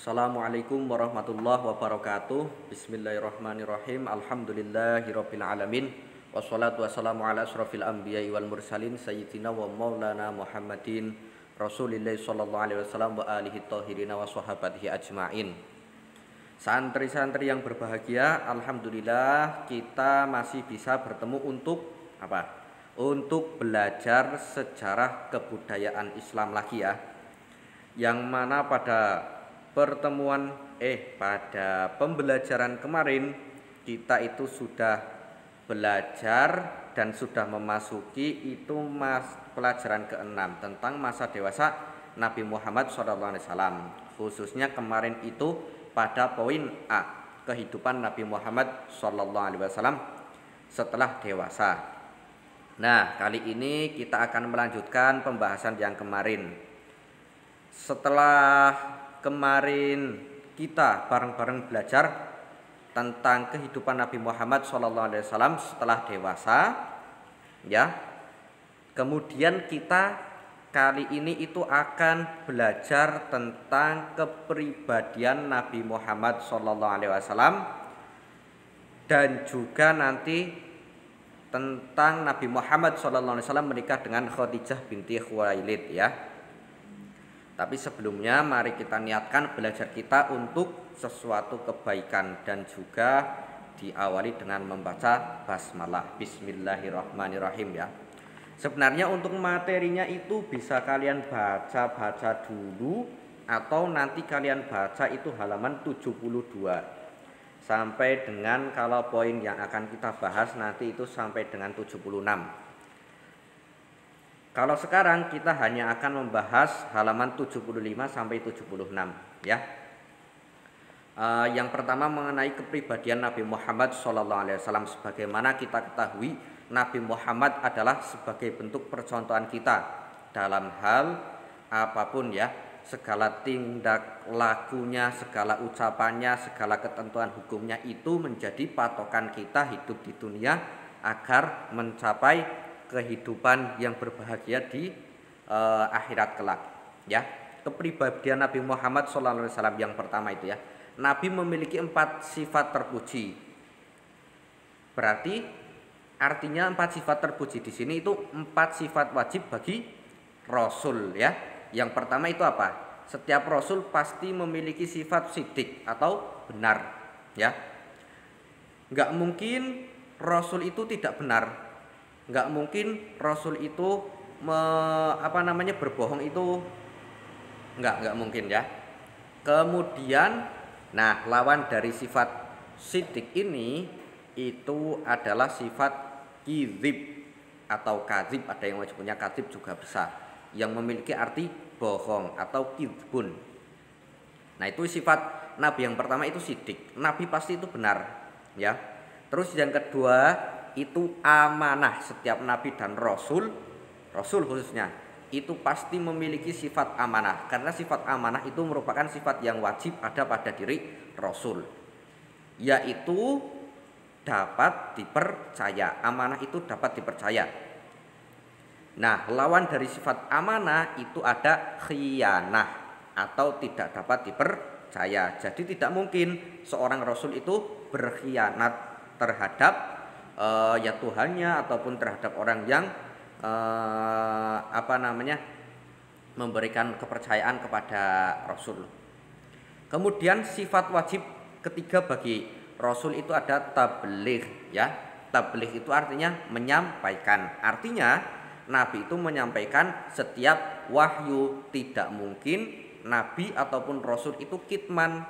Assalamualaikum warahmatullahi wabarakatuh. Bismillahirrahmanirrahim. Alhamdulillahirabbil alamin. Wassalatu wassalamu ala asrofil anbiya'i wal mursalin sayyidina wa maulana Muhammadin Rasulillah sallallahu alaihi wasallam wa alihi thahirina wa sahabatihi ajmain. Santri-santri yang berbahagia, alhamdulillah kita masih bisa bertemu untuk apa? Untuk belajar sejarah kebudayaan Islam lagi ya. Yang mana pada pembelajaran kemarin kita itu sudah belajar dan sudah memasuki itu pelajaran ke-6 tentang masa dewasa Nabi Muhammad SAW. Khususnya kemarin itu pada poin A, kehidupan Nabi Muhammad SAW setelah dewasa. Nah, kali ini kita akan melanjutkan pembahasan yang kemarin. Setelah kemarin kita bareng-bareng belajar tentang kehidupan Nabi Muhammad SAW setelah dewasa, ya. Kemudian kita kali ini itu akan belajar tentang kepribadian Nabi Muhammad SAW dan juga nanti tentang Nabi Muhammad SAW menikah dengan Khadijah binti Khuwailid ya. Tapi sebelumnya mari kita niatkan belajar kita untuk sesuatu kebaikan dan juga diawali dengan membaca basmalah. Bismillahirrahmanirrahim ya. Sebenarnya untuk materinya itu bisa kalian baca-baca dulu atau nanti kalian baca itu halaman 72 sampai dengan kalau poin yang akan kita bahas nanti itu sampai dengan 76. Kalau sekarang kita hanya akan membahas halaman 75 sampai 76 ya. Yang pertama mengenai kepribadian Nabi Muhammad SAW. Sebagaimana kita ketahui, Nabi Muhammad adalah sebagai bentuk percontohan kita dalam hal apapun ya. Segala tindak lakunya, segala ucapannya, segala ketentuan hukumnya itu menjadi patokan kita hidup di dunia agar mencapai kehidupan yang berbahagia di akhirat kelak ya. Kepribadian Nabi Muhammad SAW yang pertama itu ya, Nabi memiliki 4 sifat terpuji. Berarti artinya 4 sifat terpuji di sini itu 4 sifat wajib bagi Rasul ya. Yang pertama itu apa? Setiap Rasul pasti memiliki sifat sidik atau benar ya. Nggak mungkin Rasul itu tidak benar. Nggak mungkin Rasul itu berbohong itu nggak mungkin ya. Kemudian lawan dari sifat sidik ini itu adalah sifat kizib atau kazib, ada yang menyebutnya kazib juga bisa, yang memiliki arti bohong atau kizbun. Nah, itu sifat Nabi yang pertama itu sidik. Nabi pasti itu benar ya. Terus yang kedua itu amanah. Setiap nabi dan rasul khususnya itu pasti memiliki sifat amanah, karena sifat amanah itu merupakan sifat yang wajib ada pada diri rasul, yaitu dapat dipercaya. Amanah itu dapat dipercaya. Nah, lawan dari sifat amanah itu ada khiyanah atau tidak dapat dipercaya. Jadi tidak mungkin seorang rasul itu berkhianat terhadap ya Tuhannya ataupun terhadap orang yang memberikan kepercayaan kepada Rasul. Kemudian sifat wajib ketiga bagi Rasul itu ada tabligh ya. Tabligh itu artinya menyampaikan. Artinya Nabi itu menyampaikan setiap wahyu. Tidak mungkin Nabi ataupun Rasul itu kitman,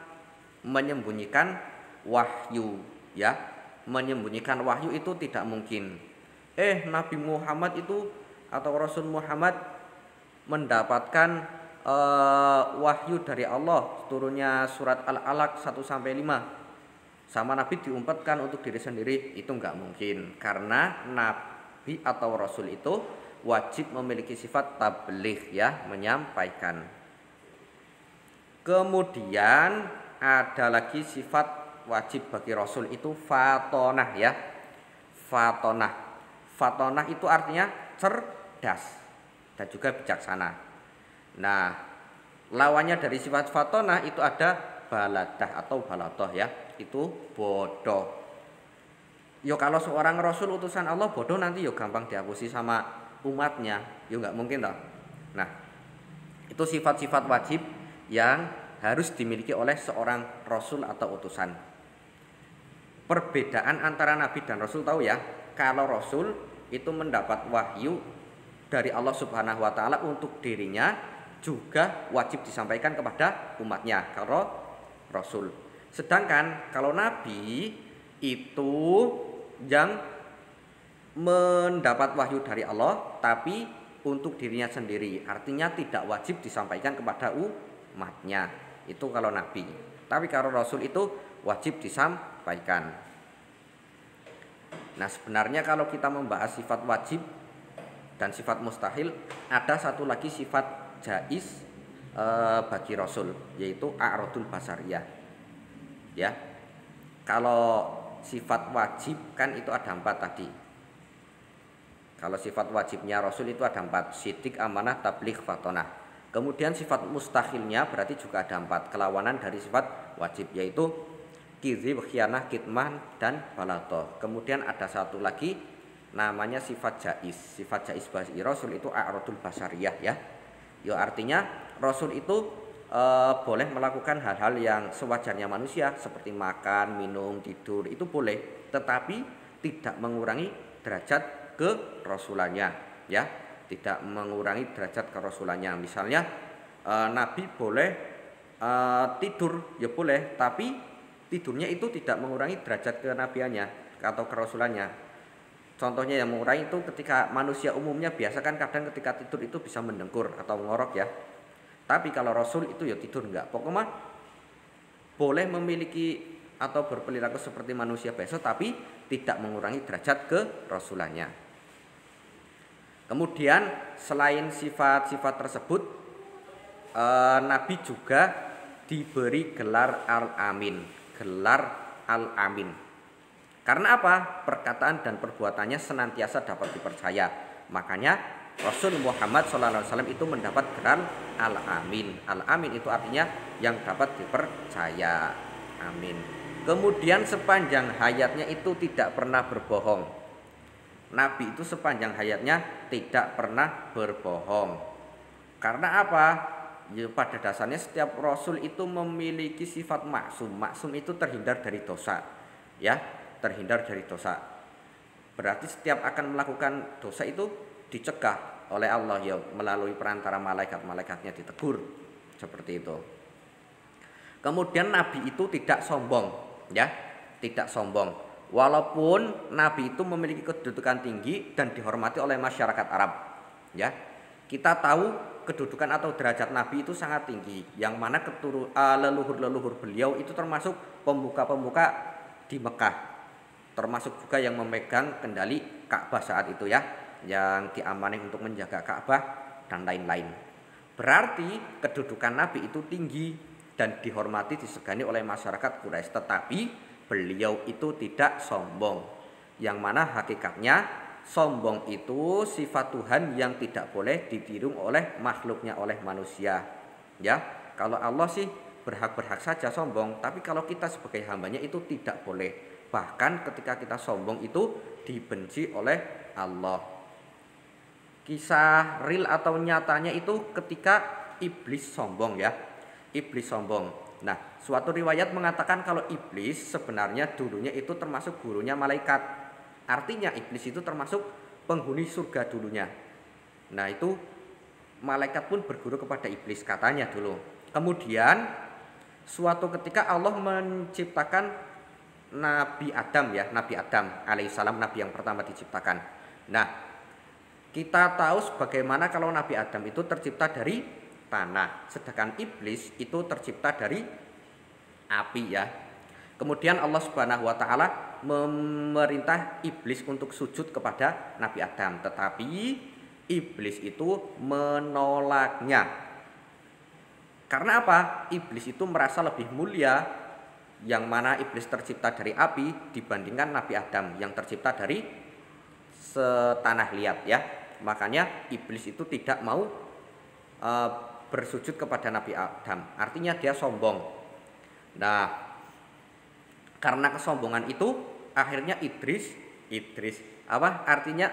menyembunyikan wahyu ya. Menyembunyikan wahyu itu tidak mungkin. Nabi Muhammad itu atau Rasul Muhammad mendapatkan wahyu dari Allah, turunnya surat Al-Alaq 1-5. Sama Nabi diumpatkan untuk diri sendiri, itu enggak mungkin. Karena Nabi atau Rasul itu wajib memiliki sifat tabligh ya, menyampaikan. Kemudian ada lagi sifat wajib bagi Rasul itu fatonah ya. Fatonah itu artinya cerdas dan juga bijaksana. Nah, Lawannya dari sifat fatonah itu ada baladah atau balatoh ya, itu bodoh. Yo kalau seorang rasul utusan Allah bodoh nanti yo gampang dihapusi sama umatnya, yo nggak mungkin toh. Nah, itu sifat-sifat wajib yang harus dimiliki oleh seorang rasul atau utusan. Perbedaan antara nabi dan rasul tahu ya, kalau rasul itu mendapat wahyu dari Allah Subhanahu wa taala untuk dirinya, juga wajib disampaikan kepada umatnya kalau rasul. Sedangkan kalau nabi itu yang mendapat wahyu dari Allah tapi untuk dirinya sendiri, artinya tidak wajib disampaikan kepada umatnya. Itu kalau nabi. Tapi kalau rasul itu wajib disampaikan. Nah, sebenarnya kalau kita membahas sifat wajib dan sifat mustahil, ada satu lagi sifat jaiz bagi rasul, yaitu a'radul basariyah. Ya. Kalau sifat wajib kan itu ada 4 tadi. Kalau sifat wajibnya rasul itu ada 4, sidik, amanah, tabligh, fatonah. Kemudian sifat mustahilnya berarti juga ada 4, kelawanan dari sifat wajib, yaitu kizib, khianah, kitman, dan balatoh. Kemudian ada satu lagi namanya sifat jaiz. Sifat jaiz bagi rasul itu a'radul basariyah ya. Yo artinya rasul itu boleh melakukan hal-hal yang sewajarnya manusia seperti makan, minum, tidur, itu boleh, tetapi tidak mengurangi derajat kerasulannya ya, tidak mengurangi derajat kerasulannya. Misalnya nabi boleh tidur ya boleh, tapi tidurnya itu tidak mengurangi derajat kenabiannya atau kerasulannya. Contohnya yang mengurangi itu ketika manusia umumnya biasa kan kadang ketika tidur itu bisa mendengkur atau ngorok ya. Tapi kalau rasul itu ya tidur enggak. Pokoknya boleh memiliki atau berperilaku seperti manusia biasa tapi tidak mengurangi derajat kerasulannya. Kemudian selain sifat-sifat tersebut, nabi juga diberi gelar Al-Amin. Gelar Al-Amin. Karena apa? Perkataan dan perbuatannya senantiasa dapat dipercaya. Makanya Rasul Muhammad SAW itu mendapat gelar Al-Amin. Al-Amin itu artinya yang dapat dipercaya. Amin. Kemudian sepanjang hayatnya itu tidak pernah berbohong. Nabi itu sepanjang hayatnya tidak pernah berbohong. Karena apa? Ya, pada dasarnya setiap rasul itu memiliki sifat maksum. Maksum itu terhindar dari dosa. Ya, terhindar dari dosa. Berarti setiap akan melakukan dosa itu dicegah oleh Allah ya, melalui perantara malaikat-malaikatnya ditegur seperti itu. Kemudian nabi itu tidak sombong ya, tidak sombong. Walaupun nabi itu memiliki kedudukan tinggi dan dihormati oleh masyarakat Arab ya. Kita tahu kedudukan atau derajat nabi itu sangat tinggi, yang mana leluhur-leluhur beliau itu termasuk pemuka-pemuka di Mekah, termasuk juga yang memegang kendali Ka'bah saat itu ya, yang diamani untuk menjaga Ka'bah dan lain-lain. Berarti kedudukan nabi itu tinggi dan dihormati, disegani oleh masyarakat Quraisy, tetapi beliau itu tidak sombong. Yang mana hakikatnya sombong itu sifat Tuhan yang tidak boleh ditiru oleh makhluknya, oleh manusia. Ya, kalau Allah sih berhak-berhak saja sombong, tapi kalau kita sebagai hambanya itu tidak boleh. Bahkan ketika kita sombong itu dibenci oleh Allah. Kisah real atau nyatanya itu ketika iblis sombong ya. Iblis sombong. Nah, suatu riwayat mengatakan kalau iblis sebenarnya dulunya itu termasuk gurunya malaikat. Artinya iblis itu termasuk penghuni surga dulunya. Nah, itu malaikat pun berguru kepada iblis katanya dulu. Kemudian suatu ketika Allah menciptakan Nabi Adam ya, Nabi Adam alaihissalam, nabi yang pertama diciptakan. Nah, kita tahu sebagaimana kalau Nabi Adam itu tercipta dari tanah, sedangkan iblis itu tercipta dari api ya. Kemudian Allah Subhanahu wa taala memerintah iblis untuk sujud kepada Nabi Adam, tetapi iblis itu menolaknya. Karena apa? Iblis itu merasa lebih mulia, yang mana iblis tercipta dari api dibandingkan Nabi Adam yang tercipta dari setanah liat ya. Makanya iblis itu tidak mau bersujud kepada Nabi Adam. Artinya dia sombong. Nah, karena kesombongan itu akhirnya artinya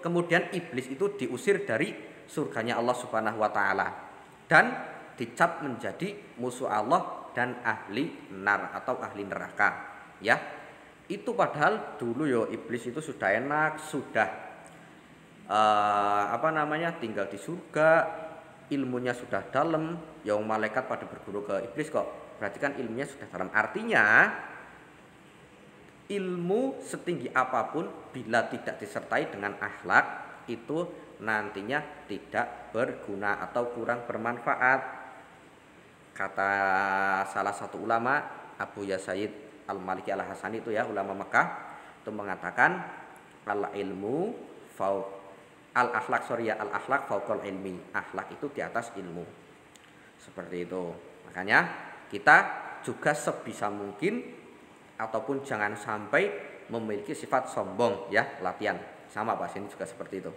kemudian iblis itu diusir dari surganya Allah Subhanahu wa taala dan dicap menjadi musuh Allah dan ahli nar atau ahli neraka, ya. Itu padahal dulu iblis itu sudah enak, sudah tinggal di surga, ilmunya sudah dalam, yang malaikat pada berguru ke iblis kok. Berarti kan ilmunya sudah dalam. Artinya ilmu setinggi apapun bila tidak disertai dengan akhlak itu nantinya tidak berguna atau kurang bermanfaat. Kata salah satu ulama, Abu Yazid Al-Maliki Al-Hasani itu ya, ulama Mekah, itu mengatakan al-ilmu al-akhlak fauqal ilmi. Akhlak itu di atas ilmu. Seperti itu. Makanya kita juga sebisa mungkin ataupun jangan sampai memiliki sifat sombong, ya, latihan. Sama bahasa ini juga seperti itu.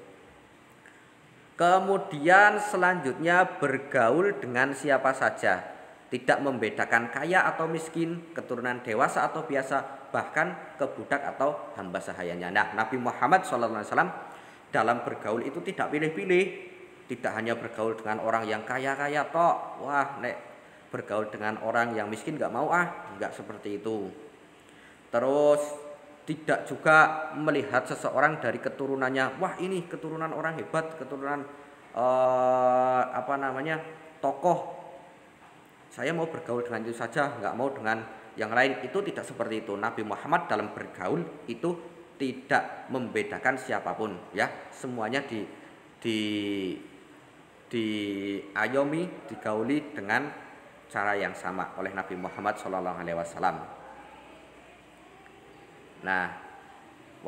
Kemudian selanjutnya bergaul dengan siapa saja, tidak membedakan kaya atau miskin, keturunan dewasa atau biasa, bahkan ke budak atau hamba sahayanya. Nah, Nabi Muhammad SAW dalam bergaul itu tidak pilih-pilih, tidak hanya bergaul dengan orang yang kaya-kaya tok. Wah, nek bergaul dengan orang yang miskin nggak mau, nggak seperti itu. Terus tidak juga melihat seseorang dari keturunannya, wah ini keturunan orang hebat, keturunan tokoh, saya mau bergaul dengan itu saja, nggak mau dengan yang lain. Itu tidak seperti itu. Nabi Muhammad dalam bergaul itu tidak membedakan siapapun, ya, semuanya diayomi, digauli dengan cara yang sama oleh Nabi Muhammad SAW. Nah,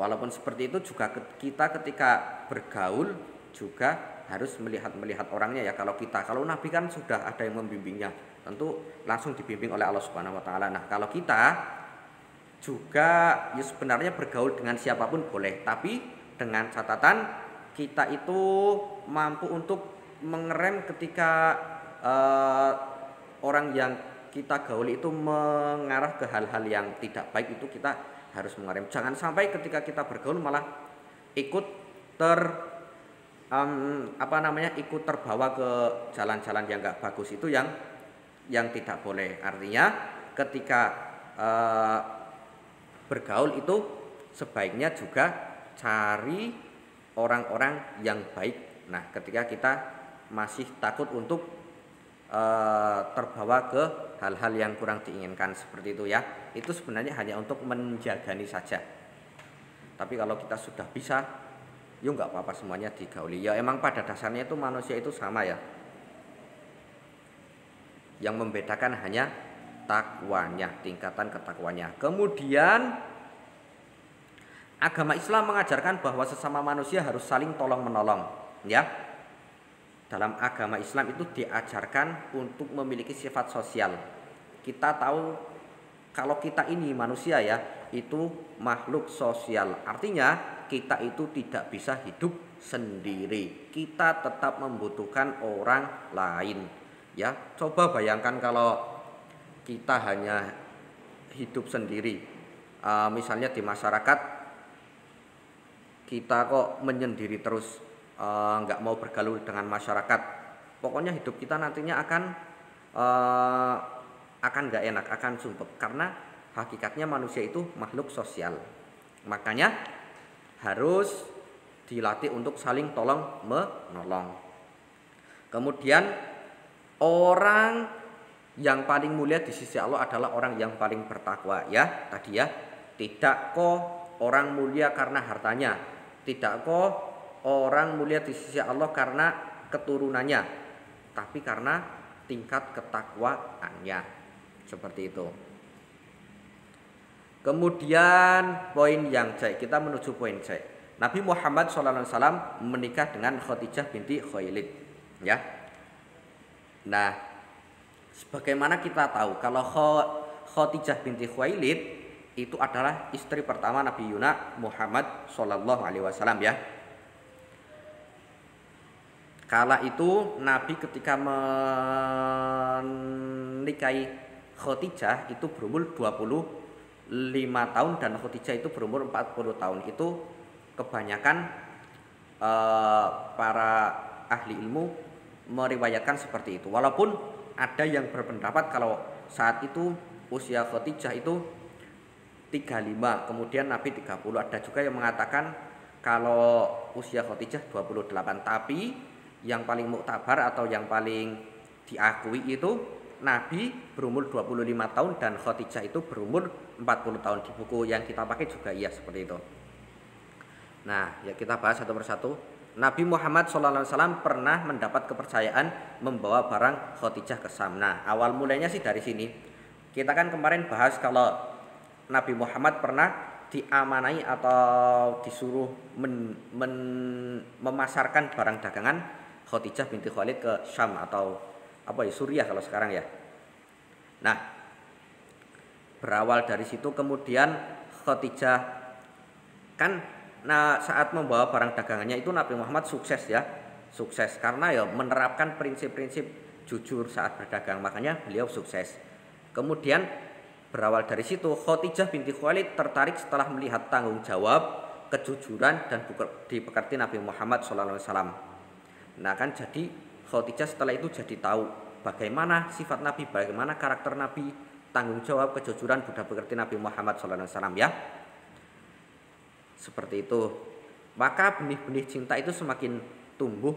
walaupun seperti itu juga kita ketika bergaul juga harus melihat orangnya, ya. Kalau Nabi kan sudah ada yang membimbingnya, tentu langsung dibimbing oleh Allah Subhanahu wa taala. Nah, kalau kita juga ya sebenarnya bergaul dengan siapapun boleh, tapi dengan catatan kita itu mampu untuk mengerem ketika orang yang kita gauli itu mengarah ke hal-hal yang tidak baik, itu kita harus mengerem. Jangan sampai ketika kita bergaul malah ikut terbawa ke jalan-jalan yang enggak bagus, itu yang tidak boleh. Artinya ketika bergaul itu sebaiknya juga cari orang-orang yang baik. Nah, ketika kita masih takut untuk terbawa ke hal-hal yang kurang diinginkan seperti itu, ya. Itu sebenarnya hanya untuk menjagani saja. Tapi kalau kita sudah bisa, yuk nggak apa-apa semuanya digauli. Ya emang pada dasarnya itu manusia itu sama, ya. Yang membedakan hanya takwanya, tingkatan ketakwanya. Kemudian agama Islam mengajarkan bahwa sesama manusia harus saling tolong-menolong, ya. Dalam agama Islam itu diajarkan untuk memiliki sifat sosial. Kita tahu kalau kita ini manusia, ya, itu makhluk sosial. Artinya kita itu tidak bisa hidup sendiri. Kita tetap membutuhkan orang lain, ya. Coba bayangkan kalau kita hanya hidup sendiri. Misalnya di masyarakat kita kok menyendiri terus, nggak mau bergaul dengan masyarakat, pokoknya hidup kita nantinya akan nggak enak, akan sumpek, karena hakikatnya manusia itu makhluk sosial. Makanya harus dilatih untuk saling tolong menolong. Kemudian orang yang paling mulia di sisi Allah adalah orang yang paling bertakwa, ya. Tadi, ya, tidak kok orang mulia karena hartanya, tidak kok orang mulia di sisi Allah karena keturunannya, tapi karena tingkat ketakwaannya. Seperti itu. Kemudian poin yang C, kita menuju poin C. Nabi Muhammad SAW menikah dengan Khadijah binti Khuwailid, ya. Nah, sebagaimana kita tahu kalau Khadijah binti Khuwailid itu adalah istri pertama Nabi Muhammad SAW, ya. Kala itu Nabi ketika menikahi Khadijah itu berumur 25 tahun dan Khadijah itu berumur 40 tahun. Itu kebanyakan para ahli ilmu meriwayatkan seperti itu. Walaupun ada yang berpendapat kalau saat itu usia Khadijah itu 35, kemudian Nabi 30. Ada juga yang mengatakan kalau usia Khadijah 28. Tapi yang paling muktabar atau yang paling diakui itu Nabi berumur 25 tahun dan Khadijah itu berumur 40 tahun. Di buku yang kita pakai juga iya seperti itu. Nah, ya kita bahas satu persatu. Nabi Muhammad SAW pernah mendapat kepercayaan membawa barang Khadijah ke Syam. Nah, awal mulanya sih dari sini. Kita kan kemarin bahas kalau Nabi Muhammad pernah diamanai atau disuruh memasarkan barang dagangan Khadijah binti Khuwailid ke Syam atau apa ya, Suriah kalau sekarang ya. Nah, berawal dari situ kemudian Khadijah kan saat membawa barang dagangannya itu Nabi Muhammad sukses ya. Sukses karena ya menerapkan prinsip-prinsip jujur saat berdagang, makanya beliau sukses. Kemudian berawal dari situ Khadijah binti Khuwailid tertarik setelah melihat tanggung jawab, kejujuran dan dipekerti Nabi Muhammad SAW. Nah kan jadi Khadijah setelah itu jadi tahu bagaimana sifat Nabi, bagaimana karakter Nabi, tanggung jawab, kejujuran, budi pekerti Nabi Muhammad SAW ya. Seperti itu. Maka benih-benih cinta itu semakin tumbuh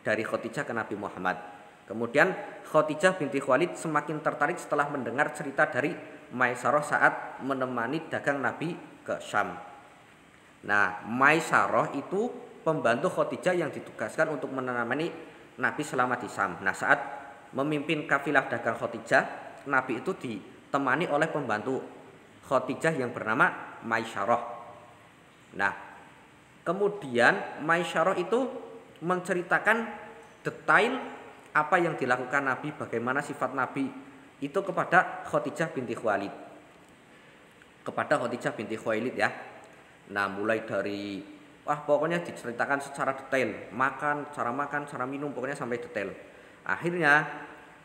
dari Khadijah ke Nabi Muhammad. Kemudian Khadijah binti Khuwailid semakin tertarik setelah mendengar cerita dari Maisarah saat menemani dagang Nabi ke Syam. Nah, Maisarah itu pembantu Khadijah yang ditugaskan untuk menemani Nabi selama di Syam. Nah, saat memimpin kafilah dagang Khadijah, Nabi itu ditemani oleh pembantu Khadijah yang bernama Maisarah. Nah, kemudian Maisarah itu menceritakan detail apa yang dilakukan Nabi, bagaimana sifat Nabi itu kepada Khadijah binti Khuwailid. Kepada Khadijah binti Khuwailid ya. Nah, mulai dari pokoknya diceritakan secara detail, makan, cara minum, pokoknya sampai detail. Akhirnya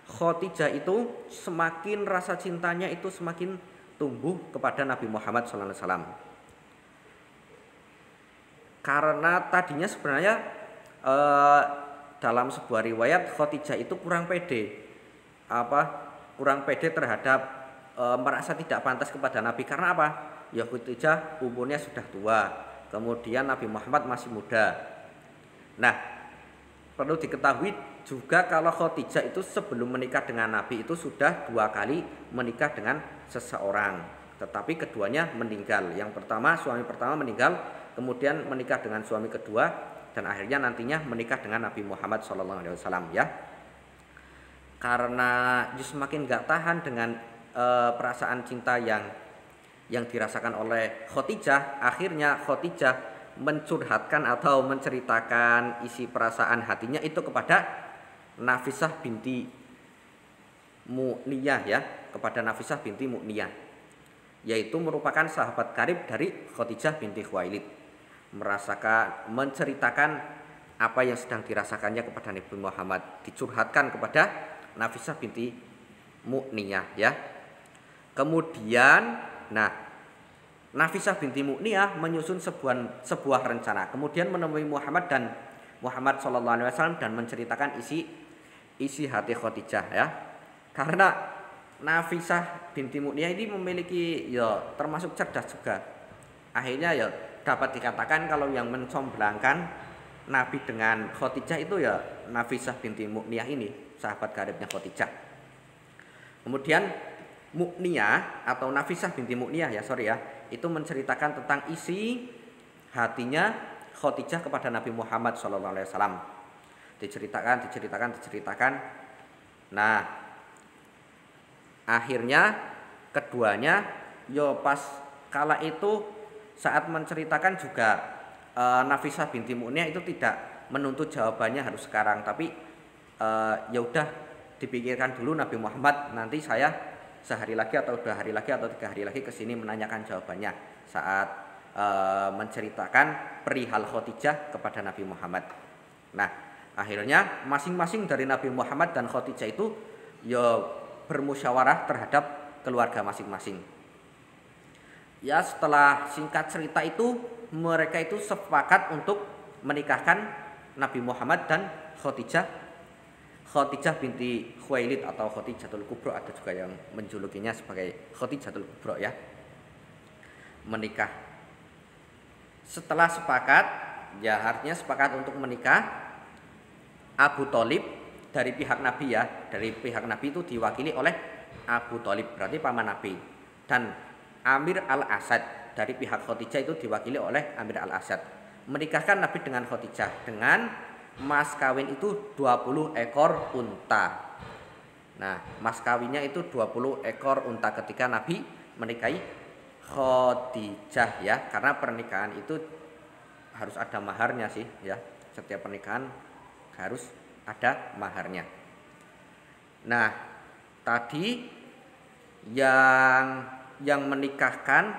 Khadijah itu semakin rasa cintanya itu semakin tumbuh kepada Nabi Muhammad SAW. Karena tadinya sebenarnya dalam sebuah riwayat Khadijah itu kurang pede terhadap merasa tidak pantas kepada Nabi. Karena apa? Ya Khadijah umurnya sudah tua, kemudian Nabi Muhammad masih muda. Nah, perlu diketahui juga kalau Khadijah itu sebelum menikah dengan Nabi itu sudah 2 kali menikah dengan seseorang, tetapi keduanya meninggal. Yang pertama, suami pertama meninggal, kemudian menikah dengan suami kedua, dan akhirnya nantinya menikah dengan Nabi Muhammad SAW ya. Karena semakin gak tahan dengan perasaan cinta yang dirasakan oleh Khadijah, akhirnya Khadijah mencurhatkan atau menceritakan isi perasaan hatinya itu kepada Nafisah binti Mu'niyah ya, kepada Nafisah binti Mu'niyah, yaitu merupakan sahabat karib dari Khadijah binti Khuwailid, menceritakan apa yang sedang dirasakannya kepada Nabi Muhammad, dicurhatkan kepada Nafisah binti Mu'niyah ya. Kemudian Nafisah binti Mu'niyah menyusun sebuah rencana, kemudian menemui Muhammad SAW dan menceritakan isi hati Khadijah ya. Karena Nafisah binti Mu'niyah ini memiliki ya termasuk cerdas juga. Akhirnya ya dapat dikatakan kalau yang mencomblangkan Nabi dengan Khadijah itu ya Nafisah binti Mu'niyah ini, sahabat karibnya Khadijah. Kemudian Mu'niyah atau Nafisah binti Mu'niyah itu menceritakan tentang isi hatinya Khadijah kepada Nabi Muhammad SAW. Diceritakan. Nah, akhirnya keduanya pas kala itu saat menceritakan juga Nafisah binti Mu'niyah itu tidak menuntut jawabannya harus sekarang, tapi ya udah dipikirkan dulu Nabi Muhammad, nanti saya sehari lagi atau 2 hari lagi atau 3 hari lagi kesini menanyakan jawabannya saat menceritakan perihal Khadijah kepada Nabi Muhammad. Nah, akhirnya masing-masing dari Nabi Muhammad dan Khadijah itu ya bermusyawarah terhadap keluarga masing-masing. Ya, setelah singkat cerita itu mereka itu sepakat untuk menikahkan Nabi Muhammad dan Khadijah. Khadijah binti Khuwailid atau Khadijatul Kubra, ada juga yang menjulukinya sebagai Khadijatul Kubra ya. Menikah. Setelah sepakat, ya artinya sepakat untuk menikah, Abu Thalib dari pihak Nabi ya, dari pihak Nabi itu diwakili oleh Abu Thalib, berarti paman Nabi. Dan Amir al-Asad dari pihak Khadijah itu diwakili oleh Amir al-Asad. Menikahkan Nabi dengan Khadijah dengan mas kawin itu 20 ekor unta. Nah, mas kawinnya itu 20 ekor unta ketika Nabi menikahi Khadijah ya, karena pernikahan itu harus ada maharnya sih ya. Setiap pernikahan harus ada maharnya. Nah, tadi yang menikahkan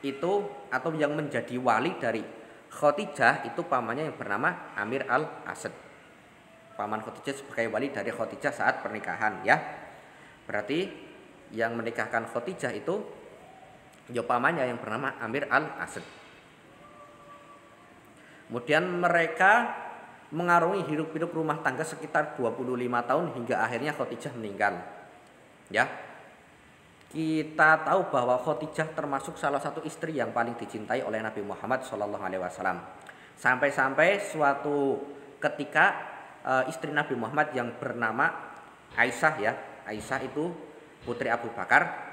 itu atau yang menjadi wali dari Khadijah itu pamannya yang bernama Amir al-Asad. Paman Khadijah sebagai wali dari Khadijah saat pernikahan ya. Berarti yang menikahkan Khadijah itu ya pamannya yang bernama Amir al-Asad. Kemudian mereka mengarungi hidup-hidup rumah tangga sekitar 25 tahun hingga akhirnya Khadijah meninggal. Ya. Kita tahu bahwa Khadijah termasuk salah satu istri yang paling dicintai oleh Nabi Muhammad SAW. Sampai-sampai suatu ketika istri Nabi Muhammad yang bernama Aisyah ya, Aisyah itu putri Abu Bakar.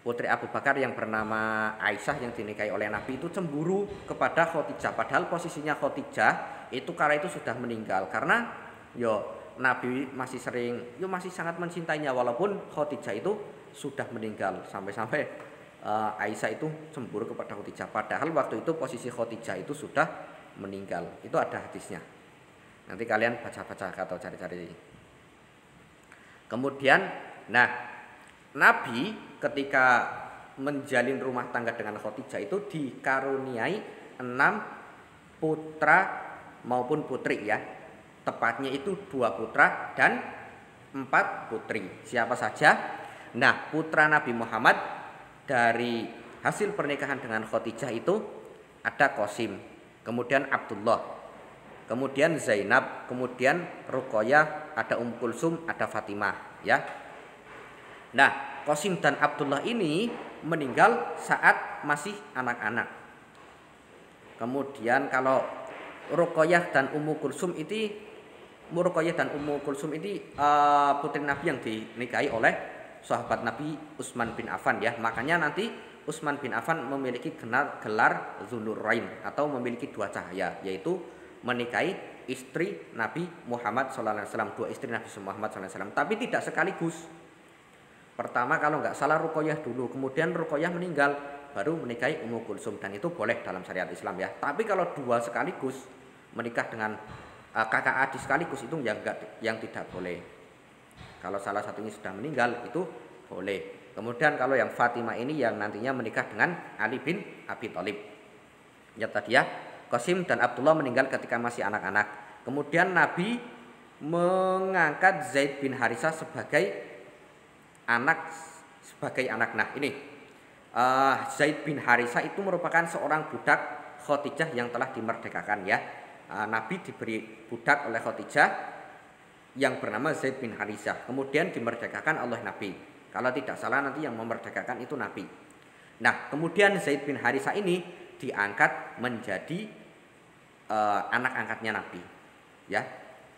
Putri Abu Bakar yang bernama Aisyah yang dinikahi oleh Nabi itu cemburu kepada Khadijah. Padahal posisinya Khadijah itu kala itu sudah meninggal karena Nabi masih sangat mencintainya walaupun Khadijah itu sudah meninggal. Sampai-sampai Aisyah itu cemburu kepada Khadijah. Padahal waktu itu posisi Khadijah itu sudah meninggal. Itu ada hadisnya. Nanti kalian baca-baca atau cari-cari. Kemudian, Nabi ketika menjalin rumah tangga dengan Khadijah itu dikaruniai 6 putra maupun putri ya. Tepatnya itu 2 putra dan 4 putri. Siapa saja? Nah, putra Nabi Muhammad dari hasil pernikahan dengan Khadijah itu ada Qasim, kemudian Abdullah, kemudian Zainab, kemudian Ruqayyah, ada Kulsum, ada Fatimah ya. Nah, Qasim dan Abdullah ini meninggal saat masih anak-anak. Kemudian kalau Ruqayyah dan Kulsum ini putri Nabi yang dinikahi oleh sahabat Nabi Utsman bin Affan ya. Makanya nanti Utsman bin Affan memiliki gelar Dzunurain atau memiliki 2 cahaya, yaitu menikahi istri Nabi Muhammad SAW, 2 istri Nabi Muhammad SAW, tapi tidak sekaligus. Pertama kalau nggak salah Ruqayyah dulu, kemudian Ruqayyah meninggal, baru menikahi Kulsum, dan itu boleh dalam syariat Islam ya. Tapi kalau 2 sekaligus menikah dengan kakak adik sekaligus itu yang tidak boleh. Kalau salah satunya sudah meninggal itu boleh. Kemudian kalau yang Fatimah ini yang nantinya menikah dengan Ali bin Abi Thalib. Ya tadi ya, Qasim dan Abdullah meninggal ketika masih anak-anak. Kemudian Nabi mengangkat Zaid bin Harisah sebagai anak. Nah ini Zaid bin Harisah itu merupakan seorang budak Khadijah yang telah dimerdekakan ya. Nabi diberi budak oleh Khadijah yang bernama Zaid bin Harisah, kemudian dimerdekakan oleh Nabi. Kalau tidak salah nanti yang memerdekakan itu Nabi. Nah, kemudian Zaid bin Harisah ini diangkat menjadi anak angkatnya Nabi. Ya,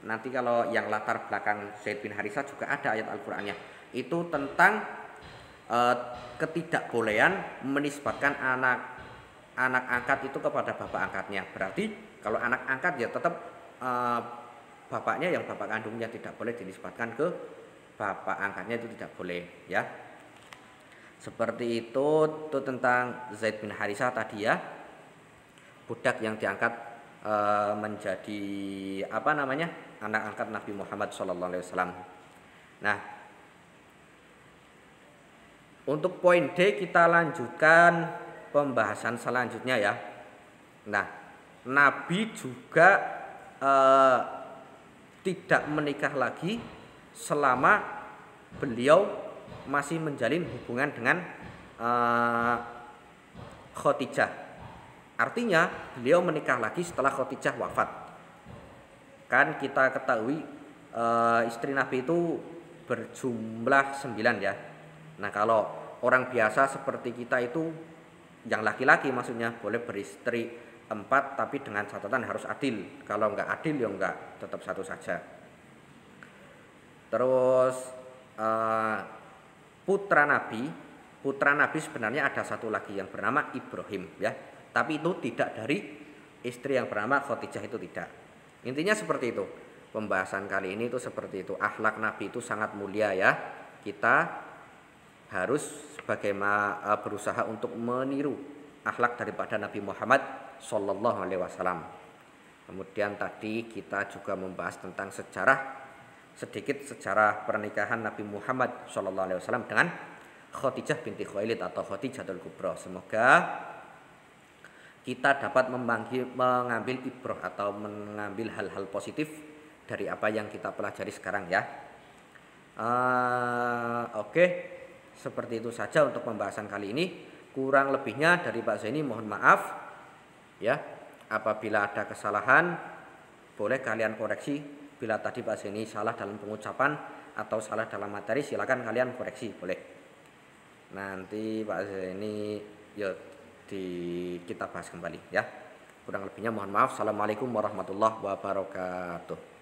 nanti kalau yang latar belakang Zaid bin Harisah juga ada ayat Al-Qur'annya. Itu tentang ketidakbolehan menisbatkan anak angkat itu kepada bapak angkatnya. Berarti kalau anak angkat ya tetap bapaknya yang bapak kandungnya tidak boleh dinisbatkan ke bapak angkatnya, itu tidak boleh ya. Seperti itu tentang Zaid bin Harisah tadi ya, budak yang diangkat menjadi anak angkat Nabi Muhammad SAW. Nah, untuk poin D kita lanjutkan pembahasan selanjutnya ya. Nah, Nabi juga eh, tidak menikah lagi selama beliau masih menjalin hubungan dengan Khadijah. Artinya beliau menikah lagi setelah Khadijah wafat. Kan kita ketahui istri Nabi itu berjumlah 9 ya. Nah kalau orang biasa seperti kita itu, yang laki-laki maksudnya, boleh beristri 4 tapi dengan catatan harus adil. Kalau nggak adil ya nggak, tetap satu saja. Terus putra Nabi sebenarnya ada satu lagi yang bernama Ibrahim ya. Tapi itu tidak dari istri yang bernama Khadijah, itu tidak. Intinya seperti itu. Pembahasan kali ini itu seperti itu. Akhlak Nabi itu sangat mulia ya. Kita harus bagaimana berusaha untuk meniru akhlak daripada Nabi Muhammad Sallallahu Alaihi Wasallam. Kemudian tadi kita juga membahas tentang sedikit sejarah pernikahan Nabi Muhammad Sallallahu Alaihi Wasallam dengan Khadijah binti Khuwailid atau Khadijatul Kubra. Semoga kita dapat mengambil ibrah atau mengambil hal-hal positif dari apa yang kita pelajari sekarang ya. Oke, seperti itu saja untuk pembahasan kali ini. Kurang lebihnya dari Pak Zaini mohon maaf ya. Apabila ada kesalahan boleh kalian koreksi. Bila tadi Pak Zaini salah dalam pengucapan atau salah dalam materi, silakan kalian koreksi, boleh. Nanti Pak Zaini kita bahas kembali ya. Kurang lebihnya mohon maaf. Assalamualaikum warahmatullahi wabarakatuh.